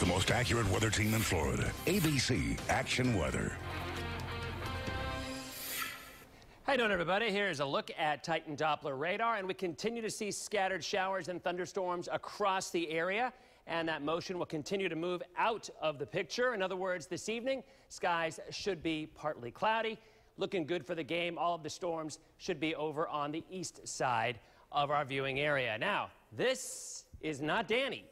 The most accurate weather team in Florida. ABC Action Weather. How you doing, everybody? Here's a look at Titan Doppler radar, and we continue to see scattered showers and thunderstorms across the area, and that motion will continue to move out of the picture. In other words, this evening, skies should be partly cloudy, looking good for the game. All of the storms should be over on the east side of our viewing area. Now, this is not Danny.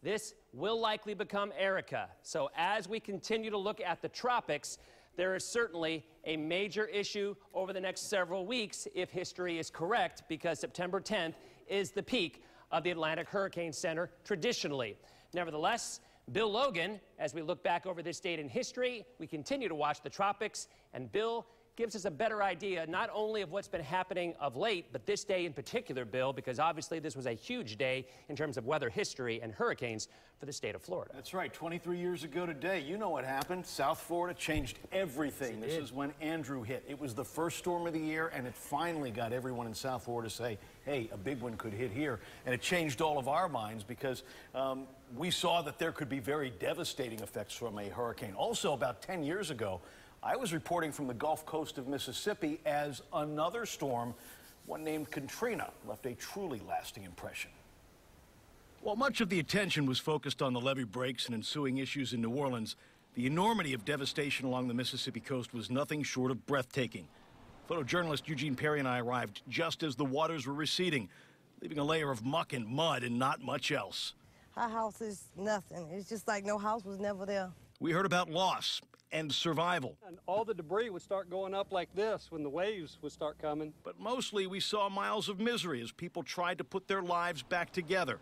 This will likely become Erica. So as we continue to look at the tropics, there is certainly a major issue over the next several weeks if history is correct, because September 10th is the peak of the Atlantic Hurricane Center traditionally. Nevertheless, Bill Logan, as we look back over this date in history, we continue to watch the tropics, and Bill gives us a better idea not only of what's been happening of late, but this day in particular, Bill, because obviously this was a huge day in terms of weather history and hurricanes for the state of Florida. That's right. 23 years ago today, you know what happened. South Florida changed everything. This is when Andrew hit. It was the first storm of the year, and it finally got everyone in South Florida to say, hey, a big one could hit here. And it changed all of our minds because we saw that there could be very devastating effects from a hurricane. Also, about 10 years ago, I was reporting from the Gulf Coast of Mississippi as another storm, one named Katrina, left a truly lasting impression. While much of the attention was focused on the levee breaks and ensuing issues in New Orleans, the enormity of devastation along the Mississippi coast was nothing short of breathtaking. Photojournalist Eugene Perry and I arrived just as the waters were receding, leaving a layer of muck and mud and not much else. Our house is nothing. It's just like no house was never there. We heard about loss and survival. And all the debris would start going up like this when the waves would start coming. But mostly we saw miles of misery as people tried to put their lives back together.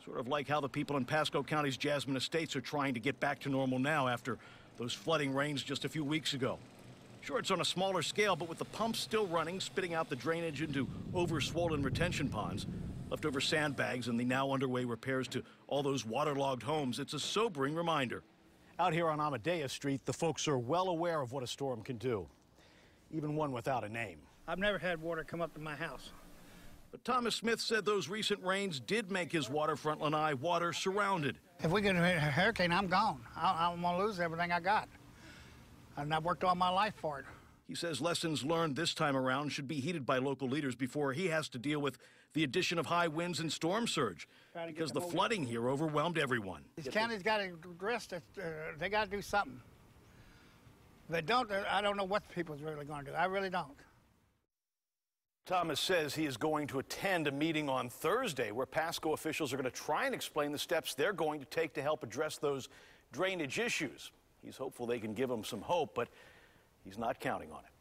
Sort of like how the people in Pasco County's Jasmine Estates are trying to get back to normal now after those flooding rains just a few weeks ago. Sure, it's on a smaller scale, but with the pumps still running, spitting out the drainage into over-swollen retention ponds, leftover sandbags, and the now underway repairs to all those waterlogged homes, it's a sobering reminder. Out here on Amadeus Street, the folks are well aware of what a storm can do, even one without a name. I've never had water come up to my house. But Thomas Smith said those recent rains did make his waterfront lanai water surrounded. If we get a hurricane, I'm gone. I'm going to lose everything I got. And I've worked all my life for it. He says lessons learned this time around should be heeded by local leaders before he has to deal with the addition of high winds and storm surge, because the flooding here overwhelmed everyone. These counties got to address this. They got to do something. If they don't, I don't know what the people's really going to do. I really don't. Thomas says he is going to attend a meeting on Thursday where Pasco officials are going to try and explain the steps they're going to take to help address those drainage issues. He's hopeful they can give him some hope, but he's not counting on it.